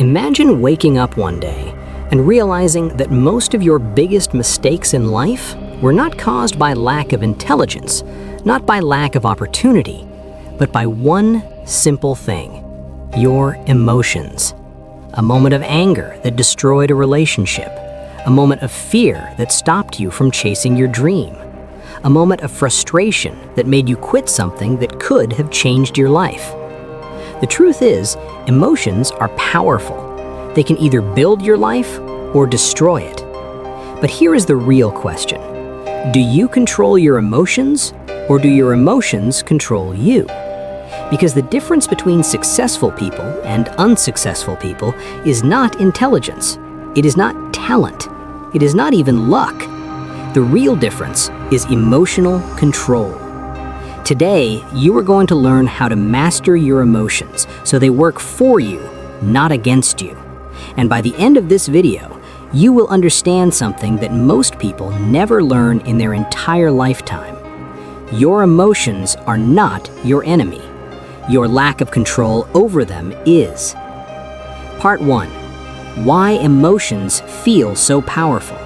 Imagine waking up one day and realizing that most of your biggest mistakes in life were not caused by lack of intelligence, not by lack of opportunity, but by one simple thing: your emotions. A moment of anger that destroyed a relationship, a moment of fear that stopped you from chasing your dream, a moment of frustration that made you quit something that could have changed your life. The truth is, emotions are powerful. They can either build your life or destroy it. But here is the real question. Do you control your emotions, or do your emotions control you? Because the difference between successful people and unsuccessful people is not intelligence. It is not talent. It is not even luck. The real difference is emotional control. Today, you are going to learn how to master your emotions so they work for you, not against you. And by the end of this video, you will understand something that most people never learn in their entire lifetime. Your emotions are not your enemy. Your lack of control over them is. Part 1. Why emotions feel so powerful.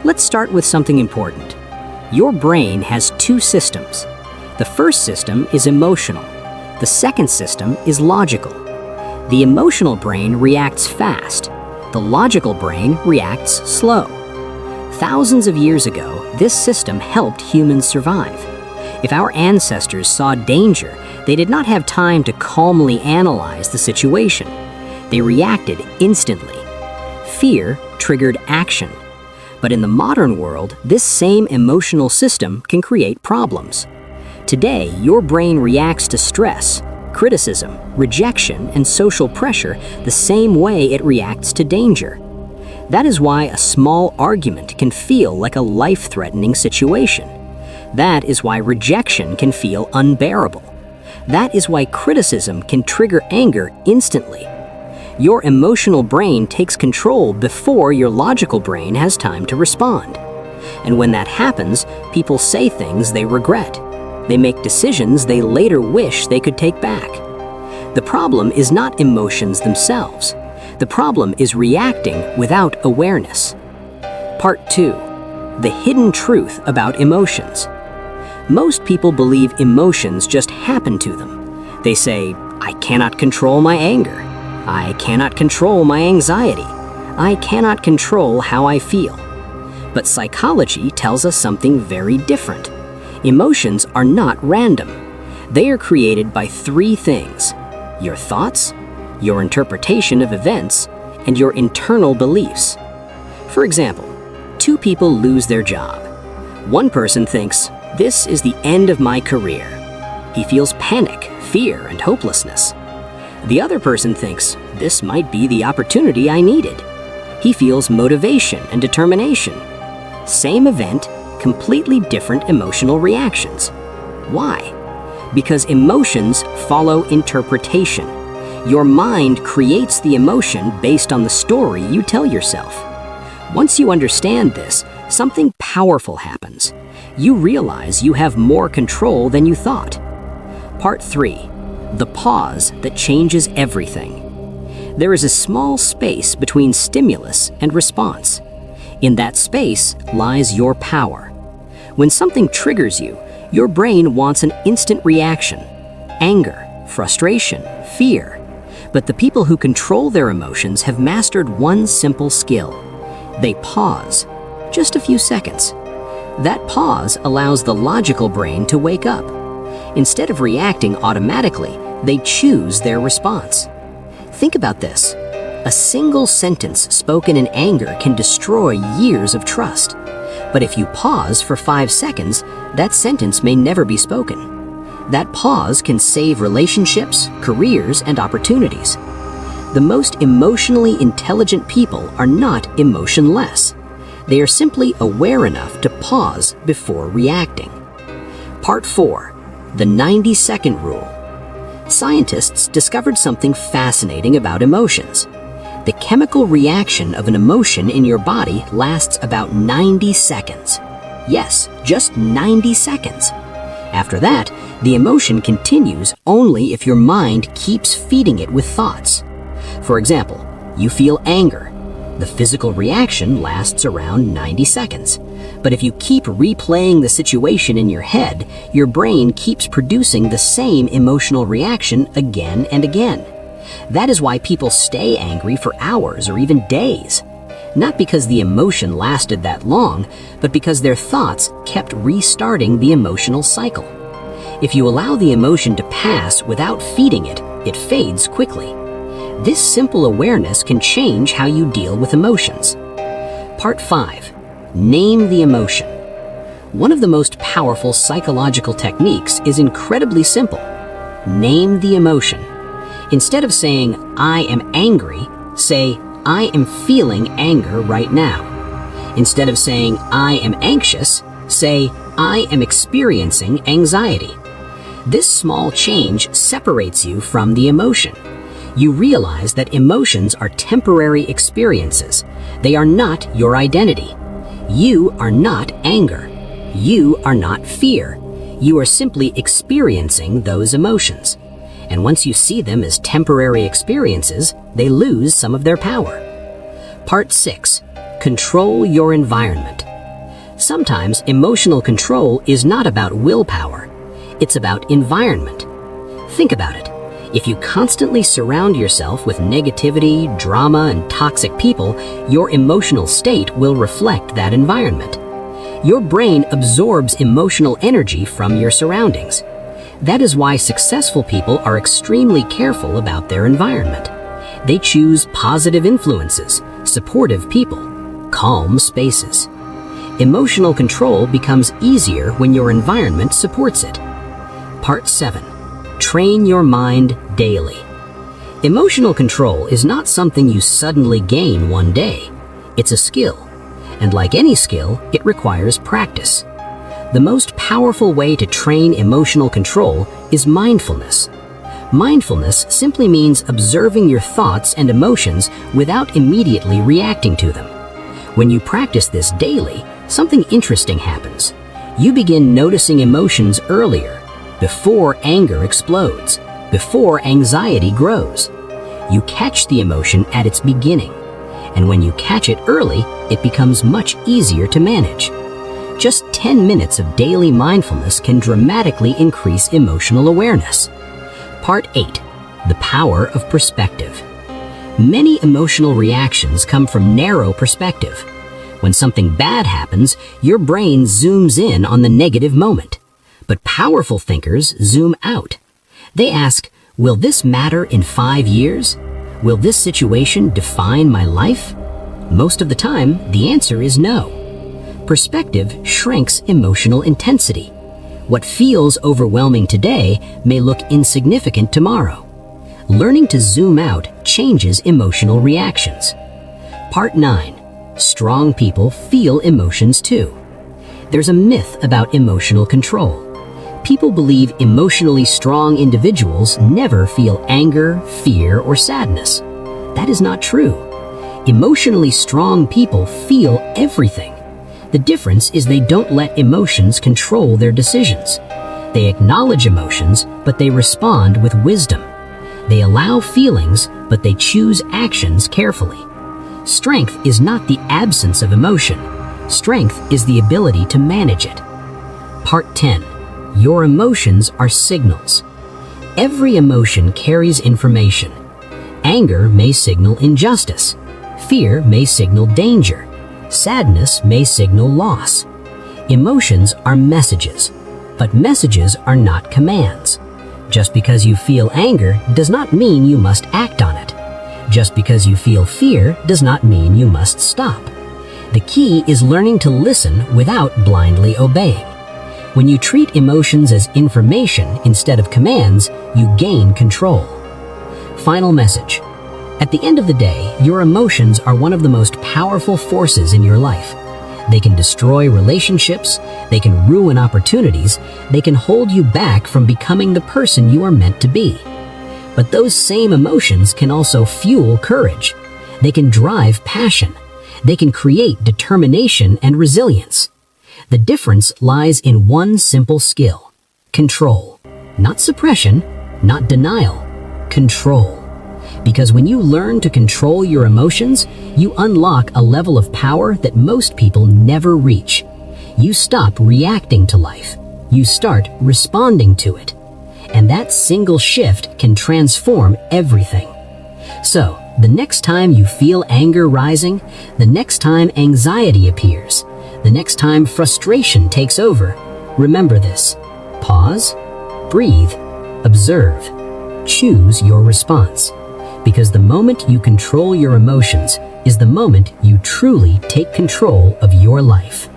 Let's start with something important. Your brain has two systems. The first system is emotional. The second system is logical. The emotional brain reacts fast. The logical brain reacts slow. Thousands of years ago, this system helped humans survive. If our ancestors saw danger, they did not have time to calmly analyze the situation. They reacted instantly. Fear triggered action. But in the modern world, this same emotional system can create problems. Today, your brain reacts to stress, criticism, rejection, and social pressure the same way it reacts to danger. That is why a small argument can feel like a life-threatening situation. That is why rejection can feel unbearable. That is why criticism can trigger anger instantly. Your emotional brain takes control before your logical brain has time to respond. And when that happens, people say things they regret. They make decisions they later wish they could take back. The problem is not emotions themselves. The problem is reacting without awareness. Part 2. The hidden truth about emotions. Most people believe emotions just happen to them. They say, "I cannot control my anger. I cannot control my anxiety. I cannot control how I feel." But psychology tells us something very different. Emotions are not random. They are created by three things: your thoughts, your interpretation of events, and your internal beliefs. For example, two people lose their job. One person thinks, "This is the end of my career." He feels panic, fear, and hopelessness. The other person thinks, "This might be the opportunity I needed." He feels motivation and determination. Same event, completely different emotional reactions. Why? Because emotions follow interpretation. Your mind creates the emotion based on the story you tell yourself. Once you understand this, something powerful happens. You realize you have more control than you thought. Part 3. The pause that changes everything. There is a small space between stimulus and response. In that space lies your power. When something triggers you, your brain wants an instant reaction: anger, frustration, fear. But the people who control their emotions have mastered one simple skill. They pause, just a few seconds. That pause allows the logical brain to wake up. Instead of reacting automatically, they choose their response. Think about this. A single sentence spoken in anger can destroy years of trust. But if you pause for 5 seconds, that sentence may never be spoken. That pause can save relationships, careers, and opportunities. The most emotionally intelligent people are not emotionless. They are simply aware enough to pause before reacting. Part 4. The 90-second rule. Scientists discovered something fascinating about emotions. The chemical reaction of an emotion in your body lasts about 90 seconds. Yes, just 90 seconds. After that, the emotion continues only if your mind keeps feeding it with thoughts. For example, you feel anger. The physical reaction lasts around 90 seconds. But if you keep replaying the situation in your head, your brain keeps producing the same emotional reaction again and again. That is why people stay angry for hours or even days. Not because the emotion lasted that long, but because their thoughts kept restarting the emotional cycle. If you allow the emotion to pass without feeding it, it fades quickly. This simple awareness can change how you deal with emotions. Part 5. Name the emotion. One of the most powerful psychological techniques is incredibly simple. Name the emotion. Instead of saying, "I am angry," say, "I am feeling anger right now." Instead of saying, "I am anxious," say, "I am experiencing anxiety." This small change separates you from the emotion. You realize that emotions are temporary experiences. They are not your identity. You are not anger. You are not fear. You are simply experiencing those emotions. And once you see them as temporary experiences, they lose some of their power. Part 6. Control your environment. Sometimes emotional control is not about willpower. It's about environment. Think about it. If you constantly surround yourself with negativity, drama, and toxic people, your emotional state will reflect that environment. Your brain absorbs emotional energy from your surroundings. That is why successful people are extremely careful about their environment. They choose positive influences, supportive people, calm spaces. Emotional control becomes easier when your environment supports it. Part 7. Train your mind daily. Emotional control is not something you suddenly gain one day. It's a skill. And like any skill, it requires practice. The most powerful way to train emotional control is mindfulness. Mindfulness simply means observing your thoughts and emotions without immediately reacting to them. When you practice this daily, something interesting happens. You begin noticing emotions earlier, before anger explodes, before anxiety grows. You catch the emotion at its beginning, and when you catch it early, it becomes much easier to manage. Just 10 minutes of daily mindfulness can dramatically increase emotional awareness. Part 8. The power of perspective. Many emotional reactions come from narrow perspective. When something bad happens, your brain zooms in on the negative moment. But powerful thinkers zoom out. They ask, will this matter in 5 years? Will this situation define my life? Most of the time, the answer is no. Perspective shrinks emotional intensity. What feels overwhelming today may look insignificant tomorrow. Learning to zoom out changes emotional reactions. Part 9. Strong people feel emotions too. There's a myth about emotional control. People believe emotionally strong individuals never feel anger, fear, or sadness. That is not true. Emotionally strong people feel everything. The difference is they don't let emotions control their decisions. They acknowledge emotions, but they respond with wisdom. They allow feelings, but they choose actions carefully. Strength is not the absence of emotion. Strength is the ability to manage it. Part 10. Your emotions are signals. Every emotion carries information. Anger may signal injustice. Fear may signal danger. Sadness may signal loss. Emotions are messages, but messages are not commands. Just because you feel anger does not mean you must act on it. Just because you feel fear does not mean you must stop. The key is learning to listen without blindly obeying. When you treat emotions as information instead of commands, you gain control. Final message. At the end of the day, your emotions are one of the most powerful forces in your life. They can destroy relationships, they can ruin opportunities, they can hold you back from becoming the person you are meant to be. But those same emotions can also fuel courage. They can drive passion. They can create determination and resilience. The difference lies in one simple skill: control. Not suppression, not denial, control. Because when you learn to control your emotions, you unlock a level of power that most people never reach. You stop reacting to life. You start responding to it. And that single shift can transform everything. So, the next time you feel anger rising, the next time anxiety appears, the next time frustration takes over, remember this. Pause, breathe, observe, choose your response. Because the moment you control your emotions is the moment you truly take control of your life.